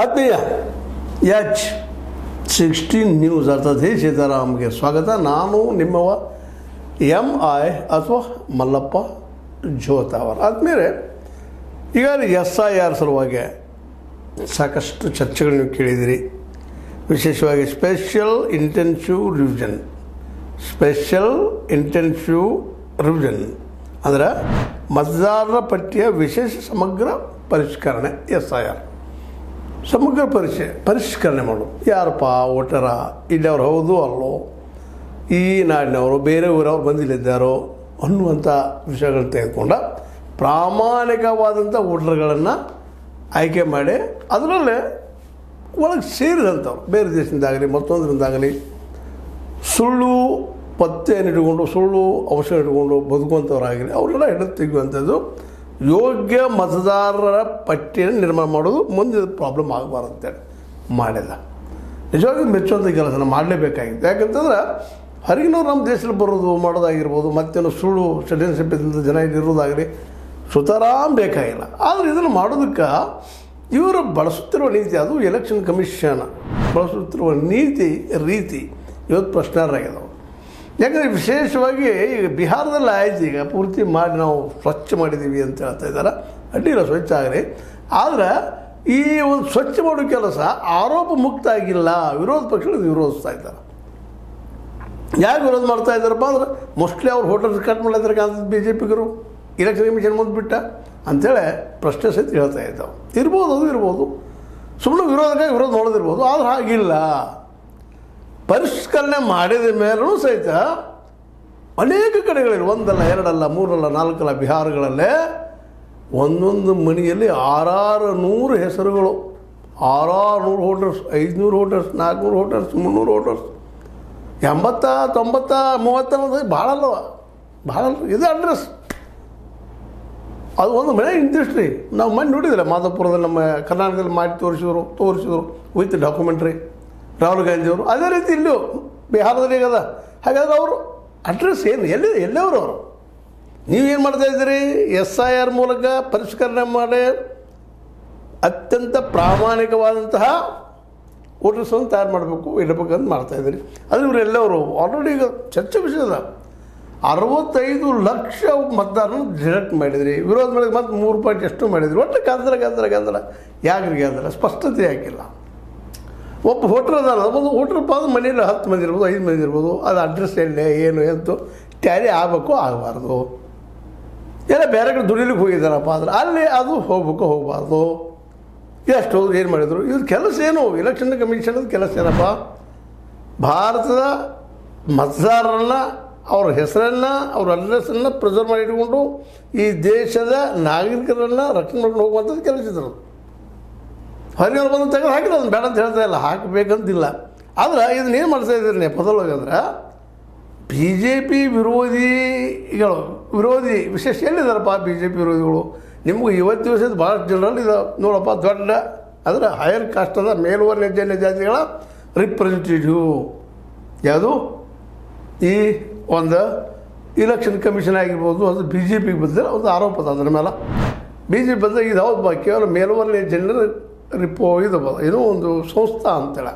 ಆತ್ಮೀಯ H16 news ಅರ್ಥಾತ್ ಹೇ ಸೀತಾರಾಮ್ಗೆ ಸ್ವಾಗತ. ನಾನು ನಿಮ್ಮವ MI ಅಥವಾ ಮಲ್ಲಪ್ಪ ಜೋತಾವರ್. ಆದ್ಮೇಲೆ ಈಗ SIR ಸಲುವಾಗಿ ಸಾಕಷ್ಟು ಚರ್ಚೆಗಳು ನೀವು ಕೇಳಿದಿರಿ. ವಿಶೇಷವಾಗಿ ಸ್ಪೆಷಲ್ ಇಂಟೆನ್ಸಿವ್ ರಿವಿಷನ್ ಅಂದರೆ ಮತದಾರರ ಪಟ್ಟಿಯ ವಿಶೇಷ ಸಮಗ್ರ ಪರಿಷ್ಕರಣೆ. SIR ಸಮಗ್ರ ಪರಿಷ್ಕರಣೆ ಮಾಡೋದು. ಯಾರಪ್ಪ ವೋಟರ, ಇಲ್ಲವ್ರು ಹೌದು ಅಲ್ಲೋ, ಈ ನಾಡಿನವರು ಬೇರೆ ಊರವ್ರು ಬಂದಿಲ್ಲಿದ್ದಾರೋ ಅನ್ನುವಂಥ ವಿಷಯಗಳನ್ನ ತೆಗೆದುಕೊಂಡ ಪ್ರಾಮಾಣಿಕವಾದಂಥ ವೋಟರ್ಗಳನ್ನು ಆಯ್ಕೆ ಮಾಡಿ ಅದರಲ್ಲೇ ಒಳಗೆ ಸೇರಿದಂಥವ್ರು ಬೇರೆ ದೇಶದಿಂದಾಗಲಿ ಮತ್ತೊಂದರಿಂದಾಗಲಿ ಸುಳ್ಳು ಪತ್ತೆಯನ್ನು ಇಟ್ಕೊಂಡು ಸುಳ್ಳು ಅಂಶ ಇಟ್ಕೊಂಡು ಬದುಕುವಂಥವ್ರಾಗಲಿ ಅವರೆಲ್ಲ ಹಿಡಿದು ತೆಗೆಯುವಂಥದ್ದು ಯೋಗ್ಯ ಮತದಾರರ ಪಟ್ಟಿಯನ್ನು ನಿರ್ಮಾಣ ಮಾಡೋದು ಮುಂದೆ ಪ್ರಾಬ್ಲಮ್ ಆಗಬಾರ್ದು ಅಂತೇಳಿ ಮಾಡಿದ. ನಿಜವಾಗಿ ಮೆಚ್ಚುವಂಥ ಕೆಲಸನ ಮಾಡಲೇಬೇಕಾಗಿತ್ತು. ಯಾಕಂತಂದ್ರೆ ಹೊರಗಿನವ್ರು ನಮ್ಮ ದೇಶದಲ್ಲಿ ಬರೋದು ಮಾಡೋದಾಗಿರ್ಬೋದು, ಮತ್ತೇನು ಸುಳ್ಳು ಸಿಟಿಜನ್ಶಿಪ್ ಇದ್ದಂಥ ಜನ ಇರೋದಾಗಲಿ ಸುತರಾಮ್ ಬೇಕಾಗಿಲ್ಲ. ಆದರೆ ಇದನ್ನು ಮಾಡೋದಕ್ಕೆ ಇವರು ಬಳಸುತ್ತಿರುವ ನೀತಿ, ಅದು ಎಲೆಕ್ಷನ್ ಕಮಿಷನ್ ಬಳಸುತ್ತಿರುವ ರೀತಿ ಇವತ್ತು ಪ್ರಶ್ನಾರ್ಹರಾಗಿದ್ದಾವೆ. ಯಾಕಂದರೆ ವಿಶೇಷವಾಗಿ ಈಗ ಬಿಹಾರದಲ್ಲಿ ಆಯ್ತು, ಈಗ ಪೂರ್ತಿ ಮಾಡಿ ನಾವು ಸ್ವಚ್ಛ ಮಾಡಿದ್ದೀವಿ ಅಂತ ಹೇಳ್ತಾ ಇದ್ದಾರೆ. ಅಡ್ಡಿಲ್ಲ, ಸ್ವಚ್ಛ ಆಗಲಿ. ಆದರೆ ಈ ಒಂದು ಸ್ವಚ್ಛ ಮಾಡೋ ಕೆಲಸ ಆರೋಪ ಮುಕ್ತ ಆಗಿಲ್ಲ. ವಿರೋಧ ಪಕ್ಷಗಳು ವಿರೋಧಿಸ್ತಾ ಇದ್ದಾರೆ. ಯಾಕೆ ವಿರೋಧ ಮಾಡ್ತಾ ಇದ್ದಾರಪ್ಪ ಅಂದ್ರೆ ಮೋಸ್ಟ್ಲಿ ಅವ್ರು ಹೋಟೆಲ್ ಕಟ್ ಮಾಡಿದ್ರೆ ಕಾಣ್ತದೆ BJPಗರು ಎಲೆಕ್ಷನ್ ಕಮಿಷನ್ ಮುಂದೆ ಬಿಟ್ಟ ಅಂಥೇಳಿ ಪ್ರಶ್ನೆ ಸಹಿತ ಹೇಳ್ತಾ ಇದ್ದಾವೆ. ಇರ್ಬೋದು, ಅದು ಇರ್ಬೋದು, ಸುಮ್ಮನೆ ವಿರೋಧಕ್ಕಾಗಿ ವಿರೋಧ ಮಾಡೋದಿರ್ಬೋದು. ಆದರೆ ಹಾಗಿಲ್ಲ. ಪರಿಷ್ಕರಣೆ ಮಾಡಿದ ಮೇಲೂ ಸಹಿತ ಅನೇಕ ಕಡೆಗಳಲ್ಲಿ ಒಂದಲ್ಲ ಎರಡಲ್ಲ ಮೂರಲ್ಲ ನಾಲ್ಕಲ್ಲ ಬಿಹಾರಗಳಲ್ಲೇ ಒಂದೊಂದು ಮನೆಯಲ್ಲಿ 600 ಹೆಸರುಗಳು, 600 ವೋಟರ್ಸ್, 500 ವೋಟರ್ಸ್, 400 ವೋಟರ್ಸ್, 300 ವೋಟರ್ಸ್, 80, 90, 30 ಅನ್ನೋದು ಭಾಳಲ್ಲವ, ಭಾಳ ಇದು ಅಡ್ರೆಸ್. ಅದು ಒಂದು ಮನೆ ಇಂಡಸ್ಟ್ರಿ. ನಾವು ಮನೆ ನೋಡಿದ್ರೆ ಮಾಧವಪುರದಲ್ಲಿ ನಮ್ಮ ಕರ್ನಾಟಕದಲ್ಲಿ ಮಾಡಿ ತೋರಿಸಿದ್ರು ವಿತ್ ಡಾಕ್ಯುಮೆಂಟ್ರಿ ರಾಹುಲ್ ಗಾಂಧಿಯವರು. ಅದೇ ರೀತಿ ಇಲ್ಲೂ ಬಿಹಾರದಲ್ಲಿ ಈಗದ. ಹಾಗಾದ್ರೆ ಅವರು ಅಡ್ರೆಸ್ ಏನು, ಎಲ್ಲವರು ಅವರು ನೀವೇನು ಮಾಡ್ತಾಯಿದ್ದೀರಿ? SIR ಮೂಲಕ ಪರಿಷ್ಕರಣೆ ಮಾಡಿ ಅತ್ಯಂತ ಪ್ರಾಮಾಣಿಕವಾದಂತಹ ವೋಟರ್ಸನ್ನು ತಯಾರು ಮಾಡಬೇಕು, ಇಡಬೇಕಂತ ಮಾಡ್ತಾಯಿದ್ದೀರಿ. ಅದು ಇವರು ಎಲ್ಲವರು ಆಲ್ರೆಡಿ ಈಗ ಚರ್ಚೆ ವಿಷಯದ 65 ಲಕ್ಷ ಮತದಾರರನ್ನು ಡಿಡಕ್ಟ್ ಮಾಡಿದ್ರಿ. ವಿರೋಧ ಮಾಡಿದ್ರೆ ಮತ್ತೆ 3 ಪಾಯಿಂಟ್ ಎಷ್ಟು ಮಾಡಿದ್ರಿ. ಒಟ್ಟು ಗಂದಲ ಯಾಕ್ರಿ ಸ್ಪಷ್ಟತೆ ಹಾಕಿಲ್ಲ. ಒಬ್ಬ ವೋಟರ್ ಅದಲ್ಲ, ಒಂದು ವೋಟರ್ಪ್ಪ ಅದು ಮನೆಯಲ್ಲಿ 10 ಮಂದಿ ಇರ್ಬೋದು, 5 ಮಂದಿ ಇರ್ಬೋದು. ಅದು ಅಡ್ರೆಸ್ ಎಲ್ಲೇ ಏನು ಎಂತು ಟ್ಯಾಲಿ ಆಗಬೇಕು ಆಗಬಾರ್ದು. ಎಲ್ಲ ಬೇರೆ ಕಡೆ ದುಡಿಲಿಕ್ಕೆ ಹೋಗಿದ್ದಾರಪ್ಪ ಅಂದ್ರೆ ಅಲ್ಲಿ ಅದು ಹೋಗಬಾರ್ದು. ಎಷ್ಟು ಹೋದ್ರು ಏನು ಮಾಡಿದರು? ಇದ್ರ ಕೆಲಸ ಏನು? ಎಲೆಕ್ಷನ್ ಕಮಿಷನ್ ಕೆಲಸ ಏನಪ್ಪ? ಭಾರತದ ಮತದಾರರನ್ನು, ಅವ್ರ ಹೆಸರನ್ನು, ಅವ್ರ ಅಡ್ರೆಸ್ಸನ್ನು ಪ್ರಿಸರ್ವ್ ಮಾಡಿ ಇಟ್ಕೊಂಡು ಈ ದೇಶದ ನಾಗರಿಕರನ್ನು ರಕ್ಷಣೆ ಮಾಡ್ಕೊಂಡು ಹೋಗುವಂಥದ್ದು ಕೆಲಸ ಇದ್ರು. ಹೊರಗೆ ಬಂದು ತೆಗೆದು ಹಾಕಿಲ್ಲ, ಅದನ್ನು ಬೇಡ ಅಂತ ಹೇಳ್ತಾ ಇಲ್ಲ, ಹಾಕಬೇಕಂತಿಲ್ಲ. ಆದ್ರೆ ಇದನ್ನೇನು ಮಾಡ್ತಾ ಇದ್ದೀರಿ ನೆಪದೊಳಗೆ ಅಂದ್ರೆ BJP ವಿರೋಧಿ ವಿಶೇಷ ಎಲ್ಲಿದ್ದಾರಪ್ಪ BJP ವಿರೋಧಿಗಳು? ನಿಮಗೂ ಇವತ್ತು ದಿವಸದ ಭಾಳಷ್ಟು ಜನರಲ್ಲಿ ಇದು ನೋಡಪ್ಪ, ದೊಡ್ಡ ಅಂದರೆ ಹೈಯರ್ ಕಾಸ್ಟದ ಮೇಲ್ವರ್ಣ ಜಾತಿಗಳ ರಿಪ್ರೆಸೆಂಟೇಟಿವ್ ಯಾವುದು ಈ ಒಂದು ಇಲೆಕ್ಷನ್ ಕಮಿಷನ್ ಆಗಿರ್ಬೋದು, ಅದು BJPಗೆ ಬಂದರೆ ಒಂದು ಆರೋಪ ಅದ. ಅದರ ಮೇಲೆ BJP ಬಂದಾಗ ಇದು ಹೌದು ಕೇವಲ ಮೇಲ್ವರ್ಣ ಜನರ ಏನೋ ಒಂದು ಸಂಸ್ಥಾ ಅಂತೇಳಿ.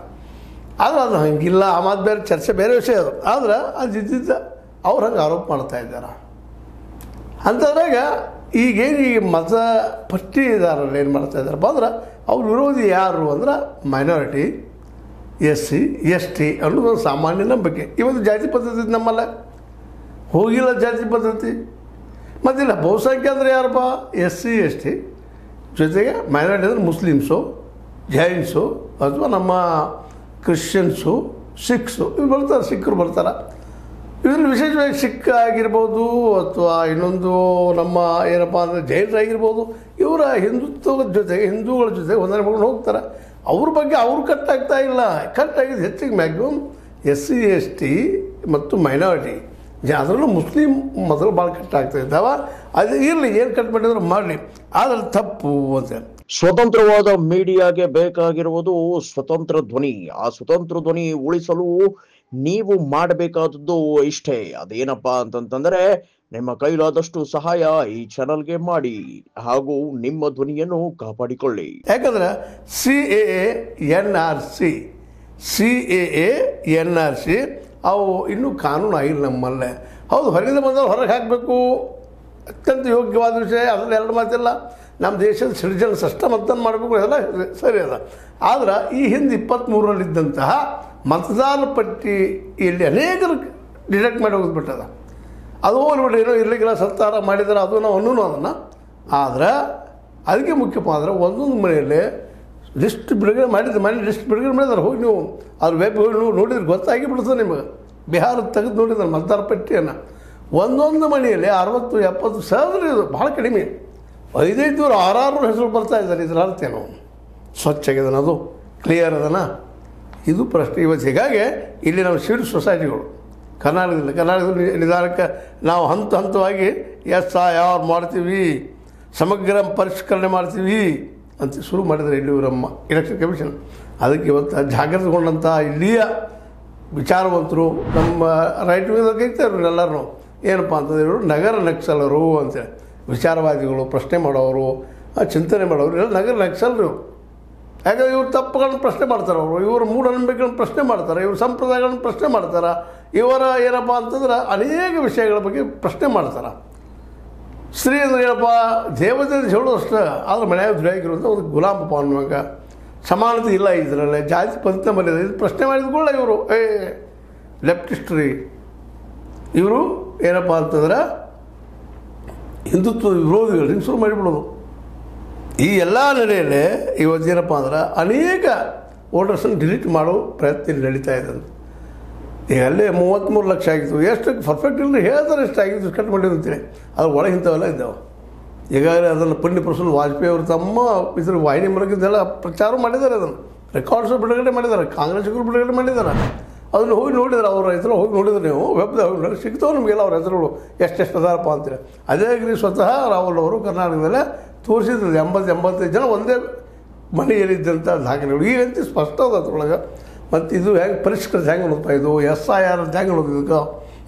ಆದರೆ ಅದು ಹಂಗಿಲ್ಲ. ಆ ಮಾತು ಬೇರೆ, ಚರ್ಚೆ ಬೇರೆ ವಿಷಯ ಅದು. ಆದ್ರೆ ಅದು ಇದ್ದಿದ್ದ ಅವ್ರು ಹಂಗೆ ಆರೋಪ ಮಾಡ್ತಾ ಇದ್ದಾರೆ. ಅಂಥದ್ರಾಗ ಈಗೇನು ಈ ಮತ ಪಟ್ಟಿದಾರರು ಏನು ಮಾಡ್ತಾ ಇದ್ದಾರಪ್ಪ ಅಂದ್ರೆ ಅವ್ರ ವಿರೋಧಿ ಯಾರು ಅಂದ್ರೆ ಮೈನಾರಿಟಿ, SC ST ಅನ್ನೋದು ಒಂದು ಸಾಮಾನ್ಯ ನಂಬಿಕೆ. ಇವತ್ತು ಜಾತಿ ಪದ್ಧತಿ ನಮ್ಮಲ್ಲ ಹೋಗಿಲ್ಲ, ಜಾತಿ ಪದ್ಧತಿ ಮತ್ತಿಲ್ಲ. ಬಹುಸಂಖ್ಯೆ ಅಂದರೆ ಯಾರಪ್ಪ? SC ST ಜೊತೆಗೆ ಮೈನಾರಿಟಿ ಅಂದರೆ ಮುಸ್ಲಿಮ್ಸು, ಜೈನ್ಸು, ಅಥವಾ ನಮ್ಮ ಕ್ರಿಶ್ಚಿಯನ್ಸು, ಸಿಖ್ಸು ಇವ್ರು ಬರ್ತಾರೆ, ಸಿಖ್ರು ಬರ್ತಾರೆ. ಇದರಲ್ಲಿ ವಿಶೇಷವಾಗಿ ಸಿಖ್ ಆಗಿರ್ಬೋದು ಅಥವಾ ಇನ್ನೊಂದು ನಮ್ಮ ಏನಪ್ಪ ಅಂದರೆ ಜೈನರಾಗಿರ್ಬೋದು. ಇವರ ಹಿಂದುತ್ವದ ಜೊತೆಗೆ ಹಿಂದೂಗಳ ಜೊತೆಗೆ ಹೊಂದಾಣಿಕೆ ಮಾಡ್ಕೊಂಡು ಹೋಗ್ತಾರೆ. ಅವ್ರ ಬಗ್ಗೆ ಅವ್ರು ಕಟ್ಟಾಗ್ತಾ ಇಲ್ಲ. ಕಟ್ಟಾಗಿದ್ದು ಹೆಚ್ಚಿಗೆ ಮ್ಯಾಕ್ಸಿಮಮ್ SC ST ಮತ್ತು ಮೈನಾರಿಟಿ, ಅದರಲ್ಲೂ ಮುಸ್ಲಿಂ ಮೊದಲು ಭಾಳ ಕಟ್ಟಾಗ್ತಾ ಇದ್ದಾವೆ. ಅದು ಇರಲಿ, ಏನು ಕಟ್ ಮಾಡಿದ್ರು ಮಾಡಲಿ, ಆದರೆ ತಪ್ಪು ಅಂತ. ಸ್ವತಂತ್ರವಾದ ಮೀಡಿಯಾಗೆ ಬೇಕಾಗಿರುವುದು ಸ್ವತಂತ್ರ ಧ್ವನಿ. ಆ ಸ್ವತಂತ್ರ ಧ್ವನಿ ಉಳಿಸಲು ನೀವು ಮಾಡಬೇಕಾದದ್ದು ಇಷ್ಟೇ. ಅದೇನಪ್ಪಾ ಅಂತಂತಂದ್ರೆ ನಿಮ್ಮ ಕೈಲಾದಷ್ಟು ಸಹಾಯ ಈ ಚಾನಲ್ಗೆ ಮಾಡಿ ಹಾಗೂ ನಿಮ್ಮ ಧ್ವನಿಯನ್ನು ಕಾಪಾಡಿಕೊಳ್ಳಿ. ಯಾಕಂದ್ರೆ CAA NRC ಅವು ಇನ್ನೂ ಕಾನೂನು ಆಗಿಲ್ಲ ನಮ್ಮಲ್ಲೇ. ಹೌದು, ಹೊರಗಿಂದ ಬಂದವರು ಹೊರಗೆ ಹಾಕಬೇಕು, ಅತ್ಯಂತ ಯೋಗ್ಯವಾದ ವಿಷಯ, ಅದರಲ್ಲಿ ಎರಡು ಮಾತಿಲ್ಲ. ನಮ್ಮ ದೇಶದ ಸಿಟಿಜನ್ ಸಿಸ್ಟಮ್ ಅಂತ ಮಾಡಬೇಕು, ಎಲ್ಲ ಸರಿ ಅದ. ಆದ್ರೆ ಈ ಹಿಂದೆ 23ರಲ್ಲಿದ್ದಂತಹ ಮತದಾರರ ಪಟ್ಟಿಯಲ್ಲಿ ಅನೇಕರು ಡಿಡಕ್ಟ್ ಮಾಡಿ ಹೋಗ್ಬಿಟ್ಟದ. ಅದು ಹೋಗ್ಬಿಟ್ಟು ಏನೋ ಇರಲಿಕ್ಕಿಲ್ಲ, ಸರ್ಕಾರ ಮಾಡಿದ್ರೆ ಅದು ನಾವು ಅನ್ನೂ ಅದನ್ನು. ಆದರೆ ಅದಕ್ಕೆ ಮುಖ್ಯಪ್ಪ ಅಂದರೆ ಒಂದೊಂದು ಮನೆಯಲ್ಲಿ ಲಿಸ್ಟ್ ಬಿಡುಗಡೆ ಮನೆ ಲಿಸ್ಟ್ ಬಿಡುಗಡೆ ಮಾಡಿದಾರೆ. ಹೋಗಿ ನೀವು ಅವ್ರ ವೆಬ್ ಹೋಗಿ ನೋಡಿದ್ರೆ ಗೊತ್ತಾಗಿ ಬಿಡ್ತದೆ ನಿಮಗೆ. ಬಿಹಾರದ ತೆಗೆದು ನೋಡಿದ್ರೆ ಮತದಾರ ಪಟ್ಟಿಯನ್ನು ಒಂದೊಂದು ಮನೆಯಲ್ಲಿ 60-70 ಸಾವಿರ, ಇದು ಭಾಳ ಕಡಿಮೆ. 500 600 ಹೆಸರು ಬರ್ತಾ ಇದ್ದಾರೆ. ಇದರ ಅರ್ಥ ಏನು? ಸ್ವಚ್ಛಾಗಿದನ, ಅದು ಕ್ಲಿಯರ್ ಅದನ? ಇದು ಪ್ರಶ್ನೆ ಇವತ್ತು. ಹೀಗಾಗಿ ಇಲ್ಲಿ ನಾವು ಸಿವಿಲ್ ಸೊಸೈಟಿಗಳು ಕರ್ನಾಟಕದಲ್ಲಿ ನಿಧಾನಕ್ಕೆ ನಾವು ಹಂತವಾಗಿ SIR ಮಾಡ್ತೀವಿ, ಸಮಗ್ರ ಪರಿಷ್ಕರಣೆ ಮಾಡ್ತೀವಿ ಅಂತ ಶುರು ಮಾಡಿದರೆ ಇಲ್ಲಿ ನಮ್ಮ ಎಲೆಕ್ಷನ್ ಕಮಿಷನ್. ಅದಕ್ಕೆ ಇವತ್ತು ಜಾಗೃತಗೊಂಡಂಥ ಇಲ್ಲಿಯ ವಿಚಾರವಂತರು ನಮ್ಮ ರೈಟ್ ವಿಂಗ್ ಇರ್ತಾರೆ ಎಲ್ಲರೂ. ಏನಪ್ಪ ಅಂತಂದ್ರೆ ಇವರು ನಗರ ನಕ್ಸಲರು ಅಂತೇಳಿ, ವಿಚಾರವಾದಿಗಳು, ಪ್ರಶ್ನೆ ಮಾಡೋರು, ಚಿಂತನೆ ಮಾಡೋರು, ಎಲ್ಲ ನಗರ ನಕ್ಸಲರು. ಯಾಕಂದರೆ ಇವ್ರು ತಪ್ಪುಗಳನ್ನು ಪ್ರಶ್ನೆ ಮಾಡ್ತಾರೆ, ಇವರು ಮೂಢನಂಬಿಕೆಗಳನ್ನು ಪ್ರಶ್ನೆ ಮಾಡ್ತಾರೆ, ಇವರು ಸಂಪ್ರದಾಯಗಳನ್ನು ಪ್ರಶ್ನೆ ಮಾಡ್ತಾರೆ, ಇವರ ಏನಪ್ಪ ಅಂತಂದ್ರೆ ಅನೇಕ ವಿಷಯಗಳ ಬಗ್ಗೆ ಪ್ರಶ್ನೆ ಮಾಡ್ತಾರೆ. ಸ್ತ್ರೀ ಅಂದ್ರೆ ಏನಪ್ಪ, ದೇವತೆ ಅಂತ ಹೇಳೋದು ಅಷ್ಟೇ. ಆದ್ರೆ ಮನೆಯಾಗ ದುಡಿಯಾಗಿರುವಂಥ ಒಂದು ಗುಲಾಮಪ್ಪ ಅನ್ನುವಾಗ ಸಮಾನತೆ ಇಲ್ಲ ಇದರಲ್ಲಿ, ಜಾತಿ ಪದ್ಧತಿ ಮರ್ಯಾದೆ, ಇದು ಪ್ರಶ್ನೆ ಮಾಡಿದ್ಕೊಳ್ಳ ಇವರು ಲೆಫ್ಟಿಸ್ಟ್ರಿ. ಇವರು ಏನಪ್ಪ ಅಂತಂದ್ರೆ ಹಿಂದುತ್ವ ವಿರೋಧಿಗಳು ಹಿಂಗೆ ಶುರು ಮಾಡಿಬಿಡೋದು. ಈ ಎಲ್ಲ ನಡೆಯಲ್ಲಿ ಇವತ್ತೇನಪ್ಪ ಅಂದ್ರೆ ಅನೇಕ ವೋಟರ್ಸನ್ನು ಡಿಲೀಟ್ ಮಾಡೋ ಪ್ರಯತ್ನ ಇಲ್ಲಿ ನಡೀತಾ ಇದೆ. ಈಗ ಅಲ್ಲೇ 33 ಲಕ್ಷ ಆಗಿತ್ತು. ಎಷ್ಟು ಪರ್ಫೆಕ್ಟ್ ಇಲ್ಲ ಹೇಳ್ತಾರೆ, ಎಷ್ಟು ಆಗಿತ್ತು, ಕಟ್ ಮಾಡಿದಂತೀನಿ. ಅದ್ರ ಒಳಗೆ ಇಂಥವೆಲ್ಲ ಇದ್ದಾವೆ. ಈಗಾಗಲೇ ಅದನ್ನು ಪಂಡಿತ್ ವಾಜಪೇಯಿ ಅವರು ತಮ್ಮ ಇದ್ರ ವಾಹಿನಿ ಮೂಲಕದೆಲ್ಲ ಪ್ರಚಾರ ಮಾಡಿದ್ದಾರೆ. ಅದನ್ನು ರೆಕಾರ್ಡ್ಸು ಬಿಡುಗಡೆ ಮಾಡಿದ್ದಾರೆ, ಕಾಂಗ್ರೆಸ್ಸಿಗರು ಬಿಡುಗಡೆ ಮಾಡಿದ್ದಾರೆ. ಅದನ್ನು ಹೋಗಿ ನೋಡಿದ್ರೆ ಅವ್ರ ಹೆಸರು ಹೋಗಿ ನೋಡಿದ್ರೆ ನೀವು ವೆಬ್ದಾಗ ಹೋಗಿ ಸಿಗ್ತಾವೆ ನಿಮಗೆಲ್ಲ ಅವ್ರ ಹೆಸರುಗಳು ಎಷ್ಟೆಷ್ಟು ಅದಾರಪ್ಪ ಅಂತೀರಿ. ಅದೇ ಸ್ವತಃ ರಾಹುಲ್ ಅವರು ಕರ್ನಾಟಕದಲ್ಲೇ ತೋರಿಸಿದ್ರು 80-85 ಜನ ಒಂದೇ ಮನೆಯಲ್ಲಿದ್ದಂಥ ದಾಖಲೆಗಳು ಈಗಂತೂ ಸ್ಪಷ್ಟ ಅದ ಅದ್ರೊಳಗೆ. ಮತ್ತು ಇದು ಹೆಂಗೆ ಪರಿಷ್ಕೃತ ಹೆಂಗೆ ನೋಡ್ತಾ ಇದು SIR ಅಂತ ಹೆಂಗೆ ನೋಡಿದ್ದಕ್ಕೆ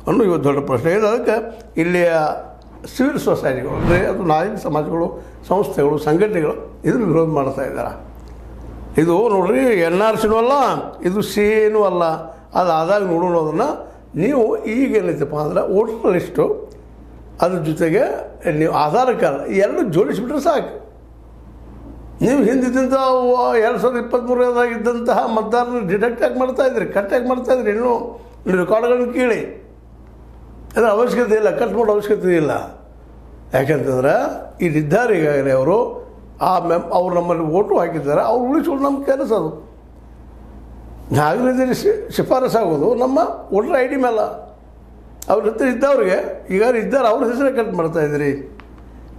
ಅನ್ನೋ ಇವತ್ತು ದೊಡ್ಡ ಪ್ರಶ್ನೆ ಇದೆ. ಅದಕ್ಕೆ ಇಲ್ಲಿಯ ಸಿವಿಲ್ ಸೊಸೈಟಿಗಳು ಅಂದರೆ ಅದು ನಾಗರಿಕ ಸಮಾಜಗಳು, ಸಂಸ್ಥೆಗಳು, ಸಂಘಟನೆಗಳು ಇದನ್ನು ವಿರೋಧ ಮಾಡ್ತಾ ಇದ್ದಾರೆ. ಇದು ನೋಡ್ರಿ NRCನೂ ಅಲ್ಲ, ಇದು CAನೂ ಅಲ್ಲ. ಅದು ಆದಾಗ ನೋಡೋಣ. ಅದನ್ನು ನೀವು ಈಗೇನೈತಪ್ಪ ಅಂದ್ರೆ ವೋಟರ್ ಲಿಸ್ಟು, ಅದ್ರ ಜೊತೆಗೆ ನೀವು ಆಧಾರ್ ಕಾರ್ಡ್ ಎರಡು ಜೋಡಿಸಿಬಿಟ್ರೆ ಸಾಕು. ನೀವು ಹಿಂದಿದ್ದಂಥ 2023 ಇದ್ದಂತಹ ಮತದಾರನ ಡಿಡಕ್ಟ್ ಆಗಿ ಮಾಡ್ತಾಯಿದ್ರಿ, ಕಟ್ ಆಗಿ ಮಾಡ್ತಾಯಿದ್ರಿ. ಇನ್ನೂ ರೆಕಾರ್ಡ್ಗಳನ್ನು ಕೇಳಿ, ಅದರ ಅವಶ್ಯಕತೆ ಇಲ್ಲ, ಕಟ್ ಮಾಡೋ ಅವಶ್ಯಕತೆ ಇಲ್ಲ. ಯಾಕೆಂತಂದ್ರೆ ಇಲ್ಲಿದ್ದಾರೆ ಈಗಾಗಲೇ ಅವರು ಅವ್ರು ನಮ್ಮಲ್ಲಿ ಓಟು ಹಾಕಿದ್ದಾರೆ, ಅವ್ರು ಉಳಿಸ್ಕೊಂಡು ನಮ್ಮ ಕೆಲಸ ಅದು. ನಾಗರಿಕರಲ್ಲಿ ಶಿಫಾರಸಾಗೋದು ನಮ್ಮ ವೋಟರ್ ID ಮೇಲೆ. ಅವ್ರ ಹತ್ರ ಇದ್ದವ್ರಿಗೆ ಈಗ ಇದ್ದಾರೆ, ಅವ್ರ ಹೆಸರೇ ಕಟ್ ಮಾಡ್ತಾಯಿದ್ರಿ.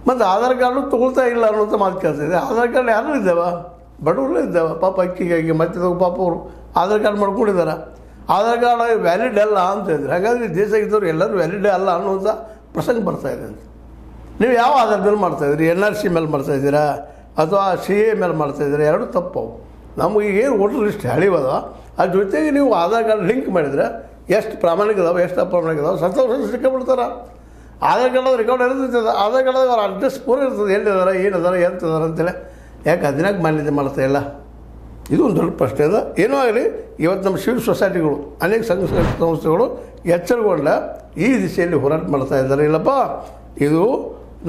ಮತ್ತು ಆಧಾರ್ ಕಾರ್ಡು ತೊಗೊಳ್ತಾ ಇಲ್ಲ ಅನ್ನೋಂಥ ಮಾತು ಕೇಳ್ತಾಯಿದೆ. ಆಧಾರ್ ಕಾರ್ಡ್ ಯಾರು ಇದ್ದಾವೆ? ಬಡವರಲ್ಲೇ ಇದ್ದಾವೆ ಪಾಪ, ಅಕ್ಕಿಗಾಗಿ ಮತ್ತೆ ಪಾಪ ಅವರು ಆಧಾರ್ ಕಾರ್ಡ್ ಮಾಡ್ಕೊಂಡಿದ್ದಾರೆ. ಆಧಾರ್ ಕಾರ್ಡ್ ವ್ಯಾಲಿಡ್ ಅಲ್ಲ ಅಂತ ಹೇಳಿದ್ರೆ, ಹಾಗಾದರೆ ದೇಶ ಇದ್ದವ್ರು ಎಲ್ಲರೂ ವ್ಯಾಲಿಡ್ ಅಲ್ಲ ಅನ್ನೋಂಥ ಪ್ರಸಂಗ ಬರ್ತಾಯಿದೆ ಅಂತ. ನೀವು ಯಾವ ಆಧಾರ್ ಮೇಲೆ ಮಾಡ್ತಾಯಿದ್ರಿ? NRC ಮೇಲೆ ಮಾಡ್ತಾಯಿದ್ದೀರಾ ಅಥವಾ CA ಮೇಲೆ ಮಾಡ್ತಾಯಿದ್ದೀರಾ? ಎರಡು ತಪ್ಪು. ನಮಗೆ ಏನು ವೋಟರ್ ಲಿಸ್ಟ್ ಹೇಳಿವದ ಅದ್ರ ಜೊತೆಗೆ ನೀವು ಆಧಾರ್ ಕಾರ್ಡ್ ಲಿಂಕ್ ಮಾಡಿದರೆ ಎಷ್ಟು ಪ್ರಾಮಾಣಿಕ ಇದಾವೆ, ಎಷ್ಟು ಅಪ್ರಾಮಾಣಿಕ ಇದಾವೆ, ಸತ್ತವ್ರು ಸಿಕ್ಕಾಬಿಡ್ತಾರೆ. ಆಧಾರ್ ಕಾರ್ಡ್ ರೆಕಾರ್ಡ್ ಇರ್ತದೆ, ಆಧಾರ್ ಕಾರ್ಡ್ ಅವ್ರ ಅಡ್ರೆಸ್ ಪೂರ ಇರ್ತದೆ, ಎಲ್ಲಿದ್ದಾರೆ, ಏನದಾರ, ಎಂತದಾರ ಅಂತೇಳಿ. ಯಾಕೆ ಅದನ್ನಾಗ ಮಾನ್ಯತೆ ಮಾಡ್ತಾಯಿಲ್ಲ? ಇದು ಒಂದು ದೊಡ್ಡ ಪ್ರಶ್ನೆ ಅದ. ಏನೋ ಆಗಲಿ, ಇವತ್ತು ನಮ್ಮ ಸಿವಿಲ್ ಸೊಸೈಟಿಗಳು, ಅನೇಕ ಸಂಘ ಸಂಸ್ಥೆಗಳು ಎಚ್ಚರಗೊಂಡ ಈ ದಿಶೆಯಲ್ಲಿ ಹೋರಾಟ ಮಾಡ್ತಾ ಇದ್ದಾರೆ. ಇಲ್ಲಪ್ಪ, ಇದು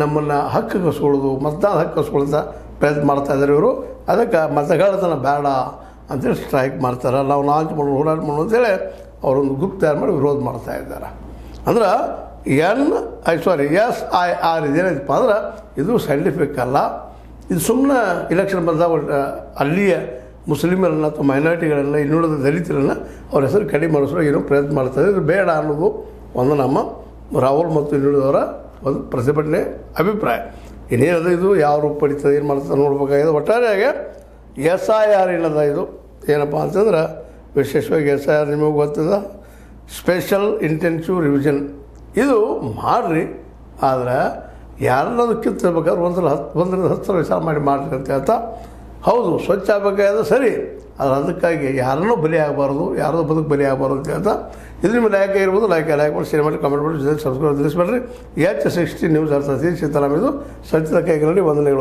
ನಮ್ಮನ್ನು ಹಕ್ಕು ಕಸ್ಕೊಳ್ಳೋದು, ಮತದಾನ ಹಕ್ಕು ಕಸ್ಕೊಳ್ಳೋದ ಪ್ರಯತ್ನ ಮಾಡ್ತಾ ಇದ್ದಾರೆ ಇವರು. ಅದಕ್ಕೆ ಮತಗಳತನ ಬೇಡ ಅಂತೇಳಿ ಸ್ಟ್ರೈಕ್ ಮಾಡ್ತಾರೆ. ನಾವು ಲಾಂಚ್ ಮಾಡೋದು, ಹೋರಾಟ ಮಾಡೋದು ಅಂತೇಳಿ ಅವರೊಂದು ಗ್ರೂಪ್ ತಯಾರು ಮಾಡಿ ವಿರೋಧ ಮಾಡ್ತಾ ಇದ್ದಾರೆ. ಅಂದ್ರೆ SIR ಇದೇನೈತಪ್ಪ ಅಂದ್ರೆ ಇದು ಸೈಂಟಿಫಿಕ್ ಅಲ್ಲ. ಇದು ಸುಮ್ಮನೆ ಇಲೆಕ್ಷನ್ ಬಂದಾಗ ಅಲ್ಲಿಯ ಮುಸ್ಲಿಮರನ್ನು ಅಥವಾ ಮೈನಾರಿಟಿಗಳನ್ನು, ಇನ್ನುಳಿದ ದಲಿತರನ್ನು ಅವ್ರ ಹೆಸರು ಕಡಿಮೆ ಮಾಡಿಸೋ ಏನೋ ಪ್ರಯತ್ನ ಮಾಡ್ತಾರೆ. ಇದು ಬೇಡ ಅನ್ನೋದು ಒಂದು ನಮ್ಮ ರಾಹುಲ್ ಮತ್ತು ಇನ್ನುಳಿದವರ ಒಂದು ಪ್ರತಿಭಟನೆ ಅಭಿಪ್ರಾಯ. ಇನ್ನೇನದ ಇದು ಯಾವ ರೂಪ ಪಡಿತದೆ, ಏನು ಮಾಡ್ತದೆ ನೋಡ್ಬೇಕಾಗಿದೆ. ಒಟ್ಟಾರೆಯಾಗಿ SIR ಏನದ ಇದು ಏನಪ್ಪ ಅಂತಂದ್ರೆ ವಿಶೇಷವಾಗಿ SIR ನಿಮಗೆ ಗೊತ್ತದ, ಸ್ಪೆಷಲ್ ಇಂಟೆನ್ಸಿವ್ ರಿವಿಷನ್. ಇದು ಮಾಡಿರಿ, ಆದರೆ ಯಾರನ್ನೋದು ಕಿತ್ತಿರ್ಬೇಕಾದ್ರೆ 1-10 ಸಲ ವಿಚಾರ ಮಾಡಿ ಮಾಡಿರಿ ಅಂತ ಹೇಳ್ತಾ ಹೌದು ಸ್ವಚ್ಛ ಆಗಬೇಕಾದ್ರೆ ಸರಿ, ಆದರೆ ಅದಕ್ಕಾಗಿ ಯಾರನ್ನೂ ಬಲಿ ಆಗಬಾರ್ದು, ಯಾರದೂ ಬದುಕು ಬಲಿ ಆಗಬಾರ್ದು ಅಂತ ಇದ್ರ ಮೇಲೆ ಲೈಕ್ ಇರ್ಬೋದು, ಲೈಕ್ ಮಾಡಿ ಶೇರ್ ಮಾಡಿ ಕಮೆಂಟ್ ಮಾಡಿ ಸಬ್ಸ್ಕ್ರೈಬ್ ತಿಳಿಸ್ಬೇಡ್ರಿ. H60 ನ್ಯೂಸ್ ಅರ್ಥ ಸೀತಾರಾಮ್ ಇದು ಸ್ವಚ್ಛದ ಕೈಗಳಲ್ಲಿ ವಂದನೆಗಳು.